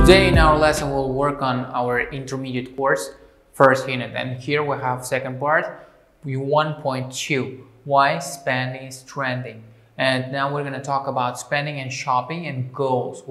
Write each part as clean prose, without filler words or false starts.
Today in our lesson we'll work on our intermediate course first unit, and here we have second part, 1.2, why spending is trending. And now we're going to talk about spending and shopping and goals.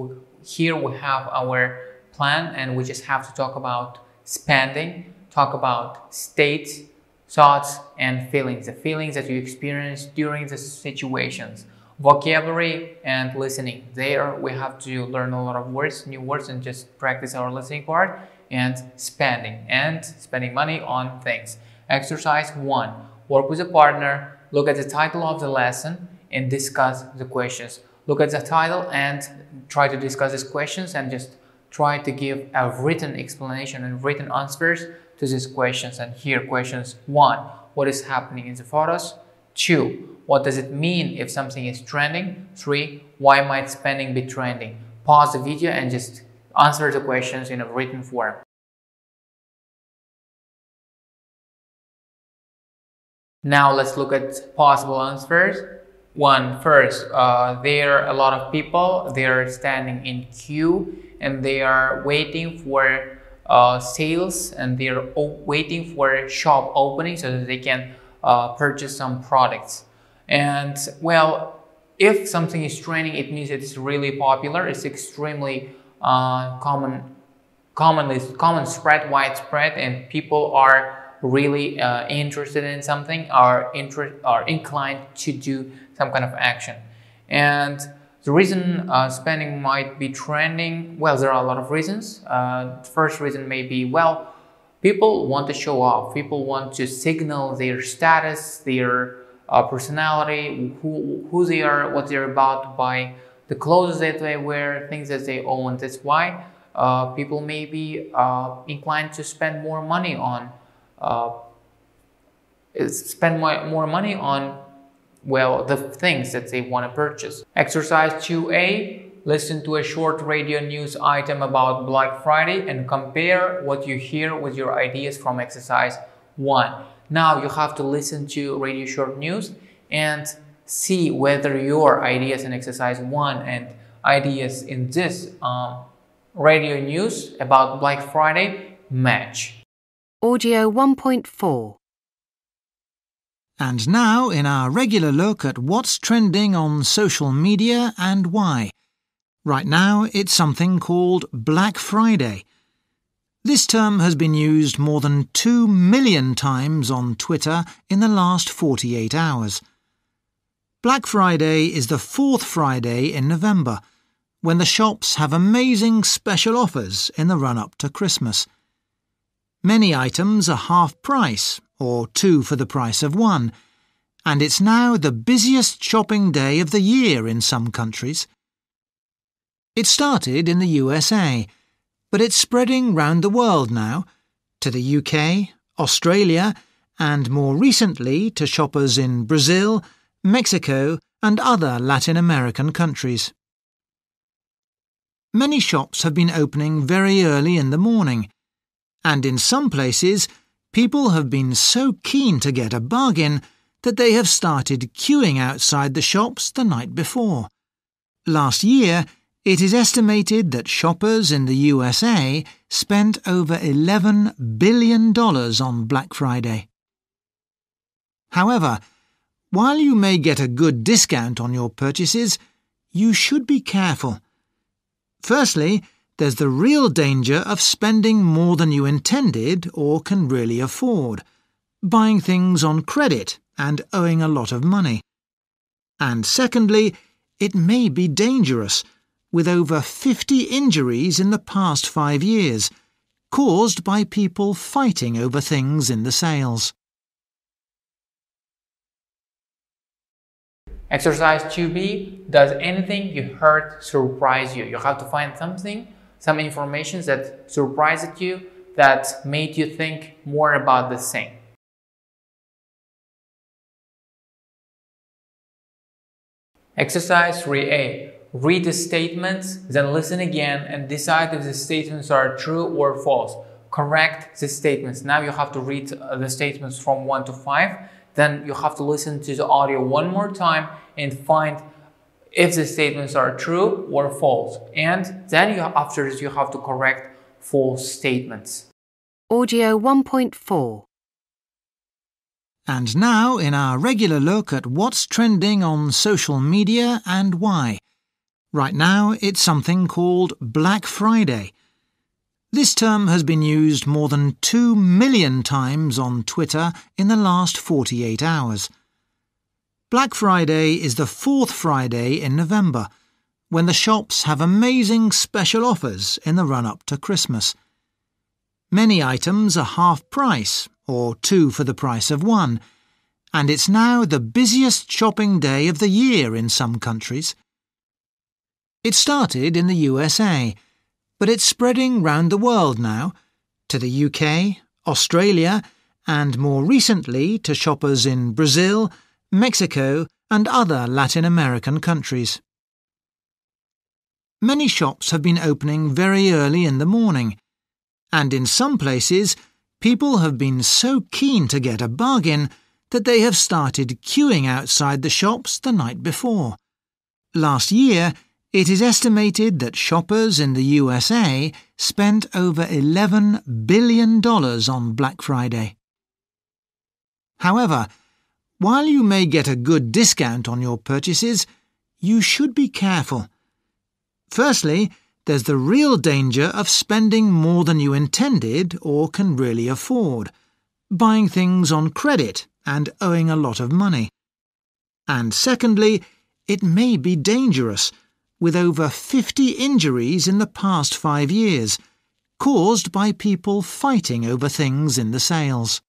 Here we have our plan, and we just have to talk about spending, talk about states, thoughts and feelings, the feelings that you experience during the situations. Vocabulary and listening. There we have to learn a lot of words, new words, and just practice our listening part. And spending money on things. Exercise 1. Work with a partner. Look at the title of the lesson and discuss the questions. Look at the title and try to discuss these questions, and just try to give a written explanation and written answers to these questions. And here questions 1. What is happening in the photos? 2. What does it mean if something is trending? 3. Why might spending be trending? Pause the video and just answer the questions in a written form. Now let's look at possible answers. First, there are a lot of people. They are standing in queue and they are waiting for sales, and they are waiting for shop opening so that they can purchase some products. And well, if something is trending, it means it's really popular. It's extremely common spread, widespread, and people are really interested in something, are inclined to do some kind of action. And the reason spending might be trending, well, there are a lot of reasons. First reason may be, well, people want to show off. People want to signal their status, their personality, who they are, what they're about by the clothes that they wear, things that they own. That's why people may be inclined to spend more money on well, the things that they want to purchase. Exercise 2A. Listen to a short radio news item about Black Friday and compare what you hear with your ideas from exercise 1. Now you have to listen to radio short news and see whether your ideas in exercise 1 and ideas in this radio news about Black Friday match. Audio 1.4. And now in our regular look at what's trending on social media and why. Right now it's something called Black Friday. This term has been used more than 2 million times on Twitter in the last 48 hours. Black Friday is the 4th Friday in November, when the shops have amazing special offers in the run-up to Christmas. Many items are half price, or 2 for the price of 1, and it's now the busiest shopping day of the year in some countries. It started in the USA, but it's spreading round the world now, to the UK, Australia, and more recently to shoppers in Brazil, Mexico, and other Latin American countries. Many shops have been opening very early in the morning, and in some places people have been so keen to get a bargain that they have started queuing outside the shops the night before. Last year, it is estimated that shoppers in the USA spent over $11 billion on Black Friday. However, while you may get a good discount on your purchases, you should be careful. Firstly, there's the real danger of spending more than you intended or can really afford, buying things on credit and owing a lot of money. And secondly, it may be dangerous, with over 50 injuries in the past 5 years, caused by people fighting over things in the sales. Exercise 2B. Does anything you heard surprise you? You have to find some information that surprised you, that made you think more about the thing. Exercise 3A. Read the statements, then listen again and decide if the statements are true or false. Correct the statements. Now you have to read the statements from 1 to 5. Then you have to listen to the audio one more time and find if the statements are true or false. And then after this, you have to correct false statements. Audio 1.4. And now, in our regular look at what's trending on social media and why. Right now, it's something called Black Friday. This term has been used more than 2 million times on Twitter in the last 48 hours. Black Friday is the fourth Friday in November, when the shops have amazing special offers in the run-up to Christmas. Many items are half price, or 2 for the price of 1, and it's now the busiest shopping day of the year in some countries. It started in the USA, but it's spreading round the world now, to the UK, Australia, and more recently to shoppers in Brazil, Mexico, and other Latin American countries. Many shops have been opening very early in the morning, and in some places, people have been so keen to get a bargain that they have started queuing outside the shops the night before. Last year, it is estimated that shoppers in the USA spent over $11 billion on Black Friday. However, while you may get a good discount on your purchases, you should be careful. Firstly, there's the real danger of spending more than you intended or can really afford, buying things on credit and owing a lot of money. And secondly, it may be dangerous, with over 50 injuries in the past 5 years, caused by people fighting over things in the sales.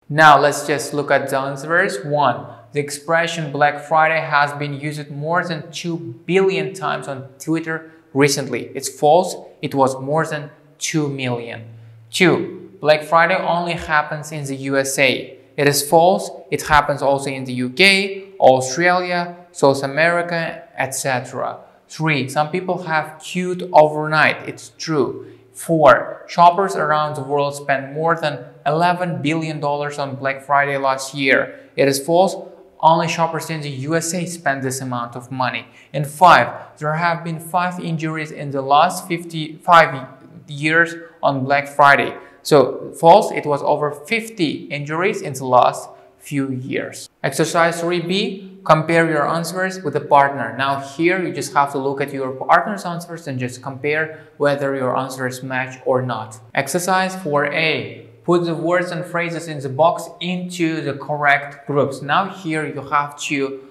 Now let's just look at the answers. 1. The expression Black Friday has been used more than 2 billion times on Twitter recently. It's false. It was more than 2 million. 2. Black Friday only happens in the USA. It is false. It happens also in the UK, Australia, South America, etc. 3. Some people have queued overnight. It's true. 4. Shoppers around the world spent more than $11 billion on Black Friday last year. It is false. Only shoppers in the USA spend this amount of money. And 5. There have been 5 injuries in the last 55 years on Black Friday. So false, it was over 50 injuries in the last few years. Exercise 3B, compare your answers with a partner. Now here you just have to look at your partner's answers and just compare whether your answers match or not. Exercise 4A, put the words and phrases in the box into the correct groups. Now here you have to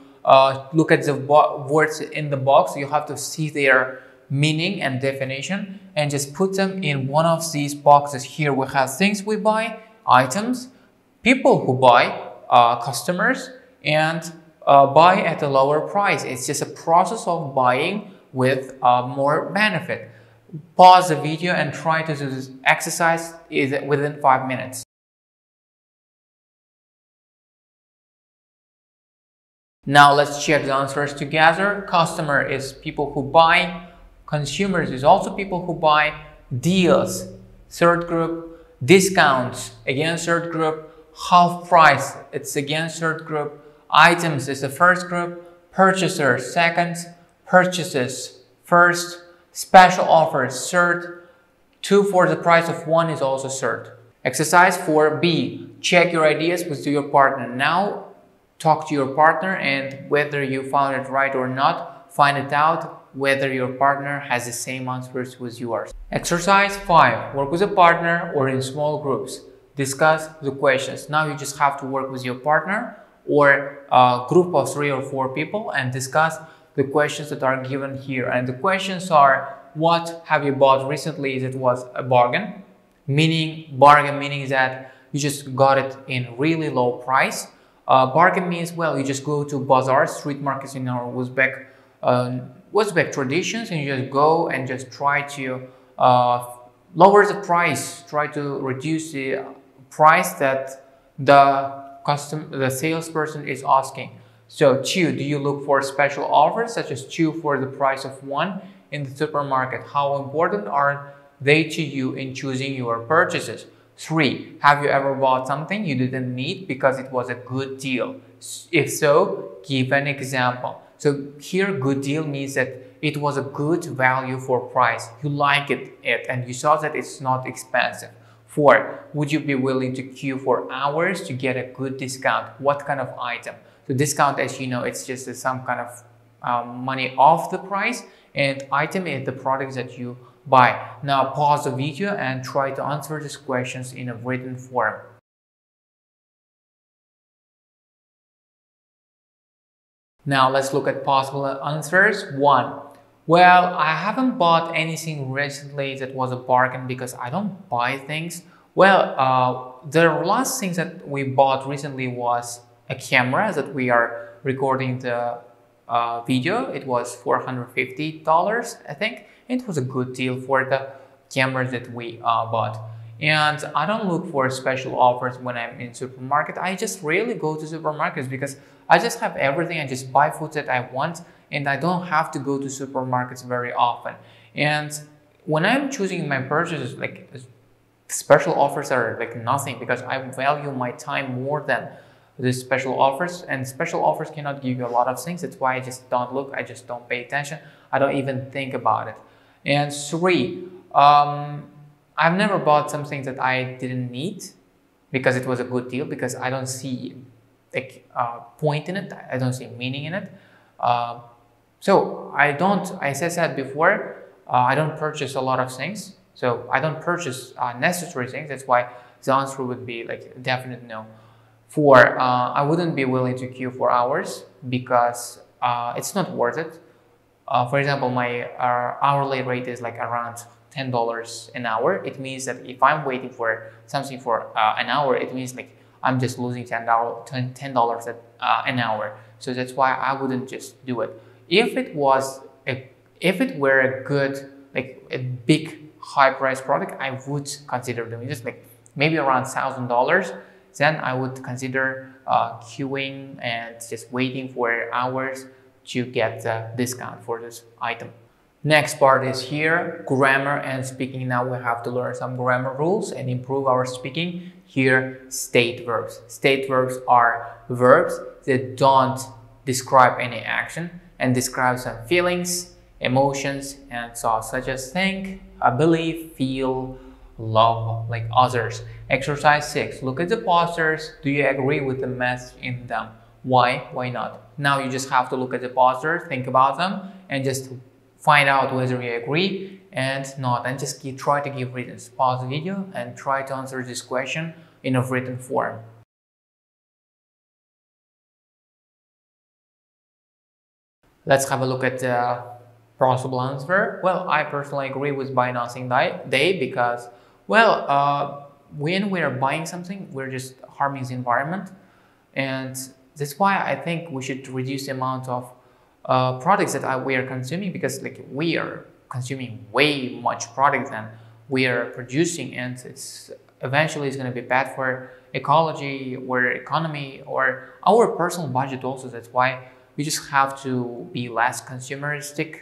look at the words in the box. You have to see their meaning and definition and just put them in one of these boxes. Here we have things we buy, items, people who buy, customers, and buy at a lower price. It's just a process of buying with more benefit. Pause the video and try to do this exercise within 5 minutes. Now let's check the answers together. Customer is people who buy. Consumers is also people who buy. Deals, third group. Discounts, again third group. Half price, it's again third group. Items is the first group. Purchasers, second. Purchases, first. Special offers, third. 2 for the price of 1 is also third. Exercise 4B, check your ideas with your partner. Now talk to your partner and whether you found it right or not, find it out whether your partner has the same answers with yours. Exercise 5, work with a partner or in small groups. Discuss the questions. Now you just have to work with your partner or a group of 3 or 4 people and discuss the questions that are given here. And the questions are, what have you bought recently? It was a bargain. Bargain meaning that you just got it in really low price. Bargain means, well, you just go to bazaar, street markets in our Uzbek traditions, and you just go and just try to lower the price, try to reduce the price that the salesperson is asking. So 2, do you look for special offers such as 2 for the price of 1 in the supermarket? How important are they to you in choosing your purchases? 3. Have you ever bought something you didn't need because it was a good deal? If so, give an example. So here, good deal means that it was a good value for price. You like it and you saw that it's not expensive. 4. Would you be willing to queue for hours to get a good discount? What kind of item? So discount, as you know, it's just some kind of money off the price, and item is the products that you buy. Now pause the video and try to answer these questions in a written form. Now let's look at possible answers. 1. Well, I haven't bought anything recently that was a bargain because I don't buy things. Well, the last thing that we bought recently was a camera that we are recording the video. It was $450, I think. It was a good deal for the cameras that we bought. And I don't look for special offers when I'm in supermarket. I just rarely go to supermarkets because I just have everything. I just buy food that I want, and I don't have to go to supermarkets very often. And when I'm choosing my purchases, like special offers are like nothing, because I value my time more than the special offers, and special offers cannot give you a lot of things. That's why I just don't look. I just don't pay attention. I don't even think about it. And 3, I've never bought something that I didn't need because it was a good deal, because I don't see like point in it. I don't see meaning in it. So I don't, as I said before, I don't purchase a lot of things. So I don't purchase necessary things. That's why the answer would be like a definite no. 4, I wouldn't be willing to queue for hours because it's not worth it. For example, my hourly rate is like around $10 an hour. It means that if I'm waiting for something for an hour, it means like I'm just losing $10 an hour. So that's why I wouldn't just do it. If it were a good, like a big high price product, I would consider doing just like maybe around $1,000. Then I would consider queuing and just waiting for hours to get the discount for this item. Next part is here, grammar and speaking. Now we have to learn some grammar rules and improve our speaking. Here, state verbs. State verbs are verbs that don't describe any action and describe some feelings, emotions, and so such as think, believe, feel, love, like others. Exercise 6. Look at the posters. Do you agree with the message in them? Why? Why not? Now you just have to look at the posters, think about them, and just find out whether you agree and not, and just try to give reasons. Pause the video and try to answer this question in a written form. Let's have a look at the possible answer. Well, I personally agree with buy nothing day because, well, when we're buying something, we're just harming the environment, and that's why I think we should reduce the amount of products that we are consuming, because like we are consuming way much product than we are producing, and it's eventually is going to be bad for ecology or economy or our personal budget also. That's why we just have to be less consumeristic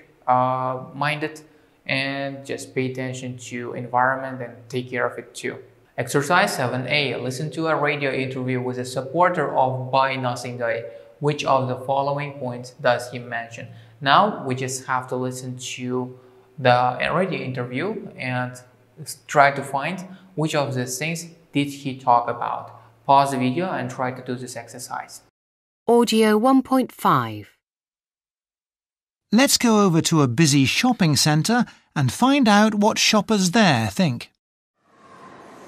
minded and just pay attention to environment and take care of it too. Exercise 7a. Listen to a radio interview with a supporter of Buy Nothing Day. Which of the following points does he mention? Now we just have to listen to the radio interview and try to find which of these things did he talk about. Pause the video and try to do this exercise. Audio 1.5. Let's go over to a busy shopping centre and find out what shoppers there think.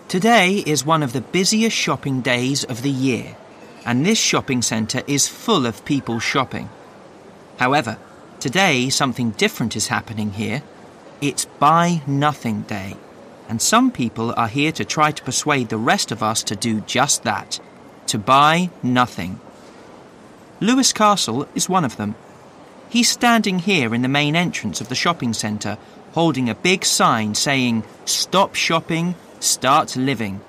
Today is one of the busiest shopping days of the year, and this shopping centre is full of people shopping. However, today something different is happening here. It's Buy Nothing Day, and some people are here to try to persuade the rest of us to do just that, to buy nothing. Lewis Castle is one of them. He's standing here in the main entrance of the shopping centre, holding a big sign saying, "Stop shopping, start living."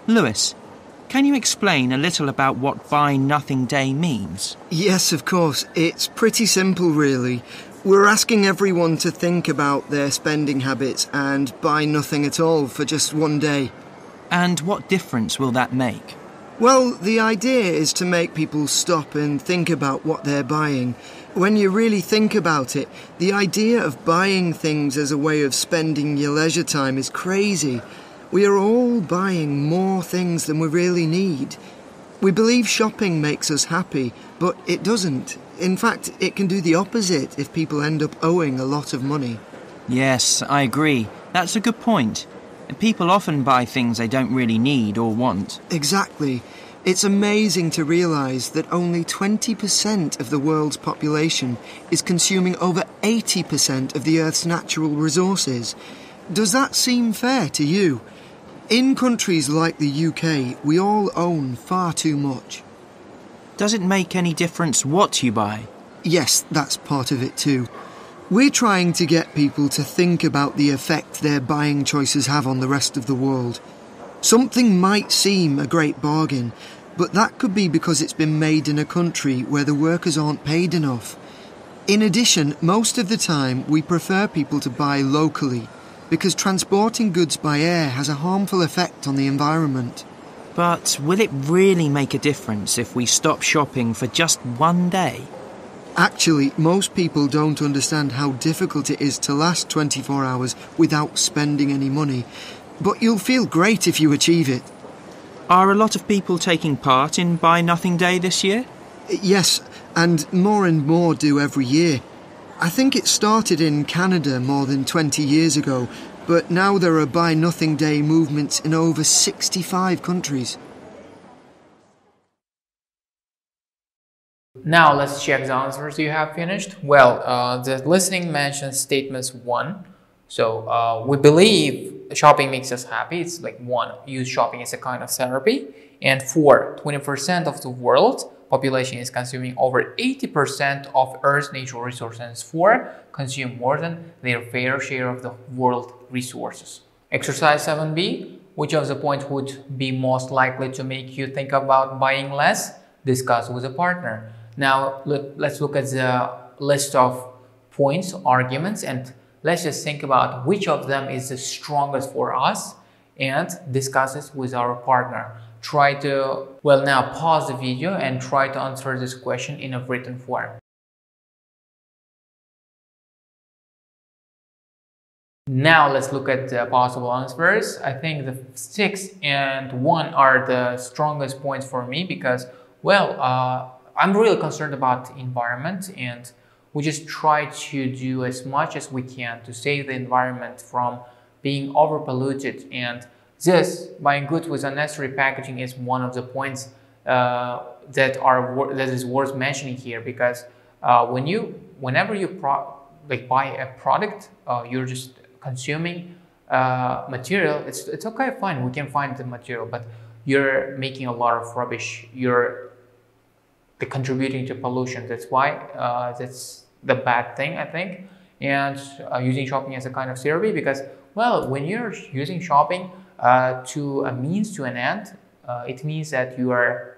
Lewis, can you explain a little about what Buy Nothing Day means? Yes, of course. It's pretty simple, really. We're asking everyone to think about their spending habits and buy nothing at all for just one day. And what difference will that make? Well, the idea is to make people stop and think about what they're buying. When you really think about it, the idea of buying things as a way of spending your leisure time is crazy. We are all buying more things than we really need. We believe shopping makes us happy, but it doesn't. In fact, it can do the opposite if people end up owing a lot of money. Yes, I agree. That's a good point. People often buy things they don't really need or want. Exactly. It's amazing to realise that only 20% of the world's population is consuming over 80% of the Earth's natural resources. Does that seem fair to you? In countries like the UK, we all own far too much. Does it make any difference what you buy? Yes, that's part of it too. We're trying to get people to think about the effect their buying choices have on the rest of the world. Something might seem a great bargain, but that could be because it's been made in a country where the workers aren't paid enough. In addition, most of the time we prefer people to buy locally, because transporting goods by air has a harmful effect on the environment. But will it really make a difference if we stop shopping for just one day? Actually, most people don't understand how difficult it is to last 24 hours without spending any money. But you'll feel great if you achieve it. Are a lot of people taking part in Buy Nothing Day this year? Yes, and more do every year. I think it started in Canada more than 20 years ago, but now there are Buy Nothing Day movements in over 65 countries. Now let's check the answers you have finished. Well, the listening mentions statements 1. So we believe shopping makes us happy. It's like 1, use shopping as a kind of therapy. And 4, 20% of the world population is consuming over 80% of Earth's natural resources. 4, consume more than their fair share of the world resources. Exercise 7b, which of the points would be most likely to make you think about buying less? Discuss with a partner. Now, let's look at the list of points, arguments, and let's just think about which of them is the strongest for us and discuss it with our partner. Try to, now pause the video and try to answer this question in a written form. Now let's look at the possible answers. I think the 6 and 1 are the strongest points for me because, I'm really concerned about the environment and we just try to do as much as we can to save the environment from being overpolluted, and this, buying goods with unnecessary packaging, is one of the points that is worth mentioning here, because whenever you buy a product, you're just consuming material. It's okay, fine, we can find the material, but you're making a lot of rubbish. You're contributing to pollution. That's why that's the bad thing, I think. And using shopping as a kind of therapy, because when you're using shopping to a means to an end, it means that you are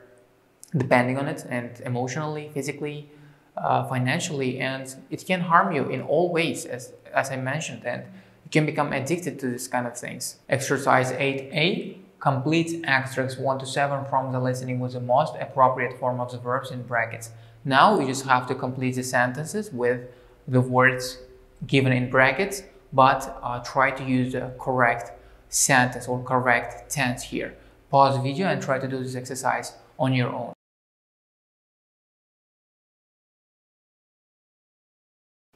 depending on it, and emotionally, physically, financially, and it can harm you in all ways, as I mentioned, and you can become addicted to this kind of things. Exercise 8a. Complete extracts 1 to 7 from the listening with the most appropriate form of the verbs in brackets. Now we just have to complete the sentences with the words given in brackets, but try to use the correct sentence or correct tense here. Pause the video and try to do this exercise on your own.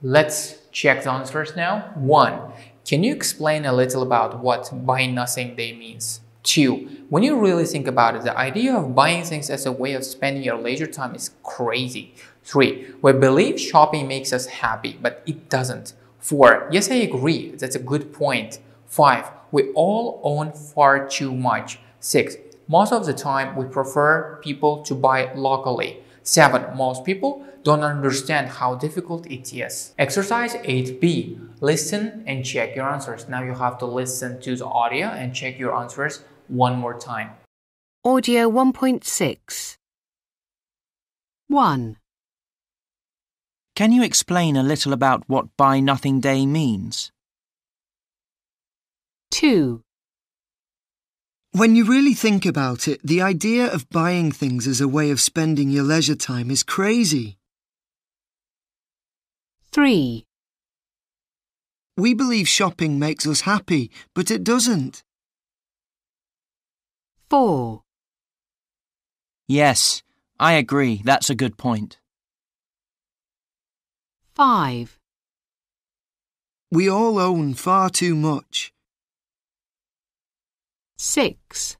Let's check the answers now. 1. Can you explain a little about what Buy Nothing Day means? 2. When you really think about it, the idea of buying things as a way of spending your leisure time is crazy. 3. We believe shopping makes us happy, but it doesn't. 4. Yes, I agree. That's a good point. 5. We all own far too much. 6. Most of the time, we prefer people to buy locally. 7. Most people don't understand how difficult it is. Exercise 8b. Listen and check your answers. Now you have to listen to the audio and check your answers one more time. Audio 1.6. 1. Can you explain a little about what Buy Nothing Day means? 2. When you really think about it, the idea of buying things as a way of spending your leisure time is crazy. 3, We believe shopping makes us happy, but it doesn't. 4, Yes, I agree. That's a good point. 5, We all own far too much. 6,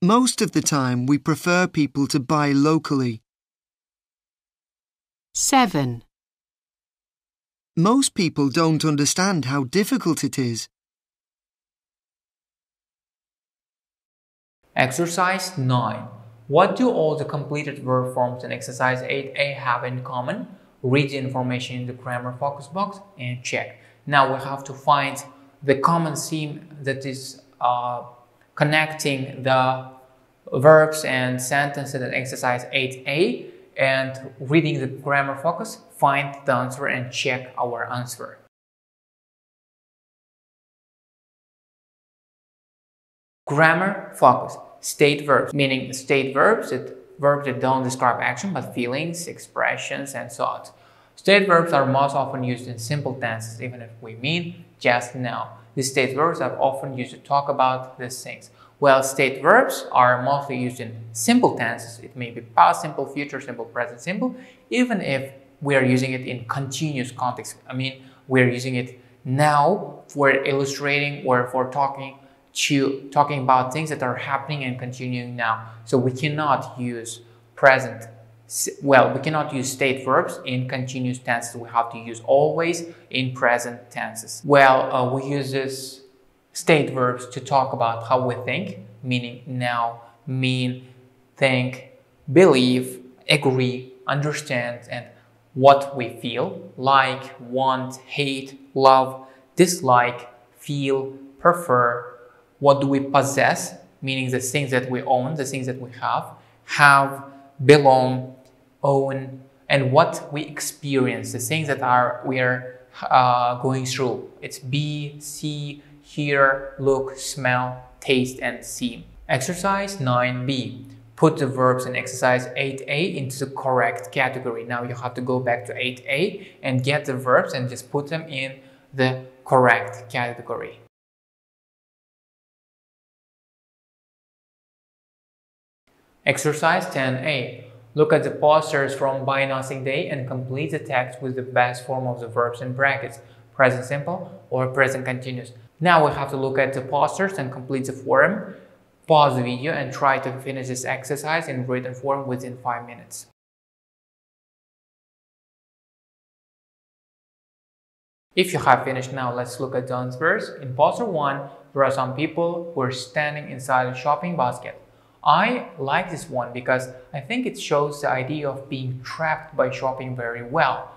Most of the time, we prefer people to buy locally. 7, Most people don't understand how difficult it is. Exercise 9. What do all the completed verb forms in exercise 8a have in common? Read the information in the grammar focus box and check. Now we have to find the common theme that is connecting the verbs and sentences in exercise 8a, and reading the grammar focus, find the answer and check our answer. Grammar focus. State verbs, meaning state verbs that don't describe action but feelings, expressions, and thoughts. State verbs are most often used in simple tenses, even if we mean just now. These state verbs are often used to talk about these things. While state verbs are mostly used in simple tenses, it may be past simple, future simple, present simple, even if we are using it in continuous context. I mean, we're using it now for illustrating or for talking about things that are happening and continuing now. So we cannot use we cannot use state verbs in continuous tenses. We have to use always in present tenses. Well, we use this state verbs to talk about how we think, meaning now, mean, think, believe, agree, understand, and what we feel, like, want, hate, love, dislike, feel, prefer. What do we possess, meaning the things that we own, the things that we have, belong, own, and what we experience, the things that we are going through. It's be, see, hear, look, smell, taste, and see. Exercise 9b. Put the verbs in exercise 8a into the correct category. Now you have to go back to 8a and get the verbs and just put them in the correct category. Exercise 10a. Look at the posters from Buy Nothing Day and complete the text with the best form of the verbs in brackets, present simple or present continuous. Now we have to look at the posters and complete the form. Pause the video and try to finish this exercise in written form within 5 minutes. If you have finished now, let's look at the answers. In poster 1, there are some people who are standing inside a shopping basket. I like this one because I think it shows the idea of being trapped by shopping very well.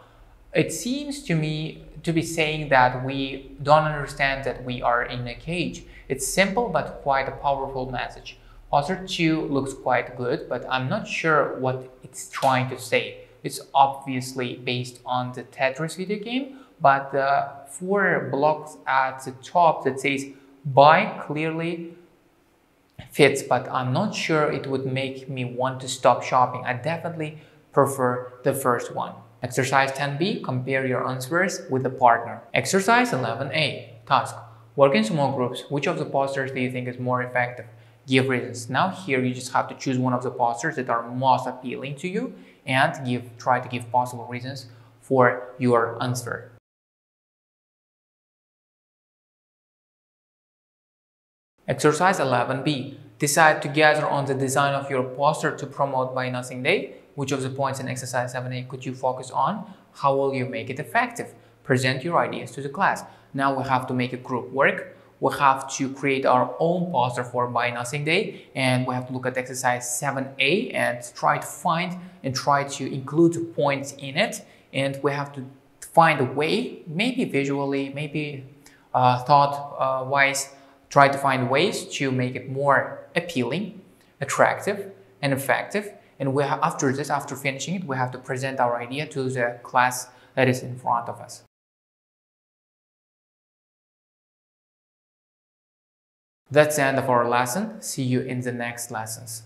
It seems to me to be saying that we don't understand that we are in a cage. It's simple but quite a powerful message. Poster 2 looks quite good, but I'm not sure what it's trying to say. It's obviously based on the Tetris video game, but the 4 blocks at the top that says buy clearly fits, but I'm not sure it would make me want to stop shopping. I definitely prefer the first one. Exercise 10b, compare your answers with a partner. Exercise 11a, task. Work in small groups. Which of the posters do you think is more effective? Give reasons. Now here you just have to choose one of the posters that are most appealing to you and try to give possible reasons for your answer. Exercise 11b. Decide together on the design of your poster to promote Buy Nothing Day. Which of the points in exercise 7a could you focus on? How will you make it effective? Present your ideas to the class. Now we have to make a group work. We have to create our own poster for Buy Nothing Day, and we have to look at exercise 7a and try to find and try to include points in it. And we have to find a way, maybe visually, maybe thought-wise, try to find ways to make it more appealing, attractive, and effective. And after finishing it, we have to present our idea to the class that is in front of us. That's the end of our lesson. See you in the next lessons.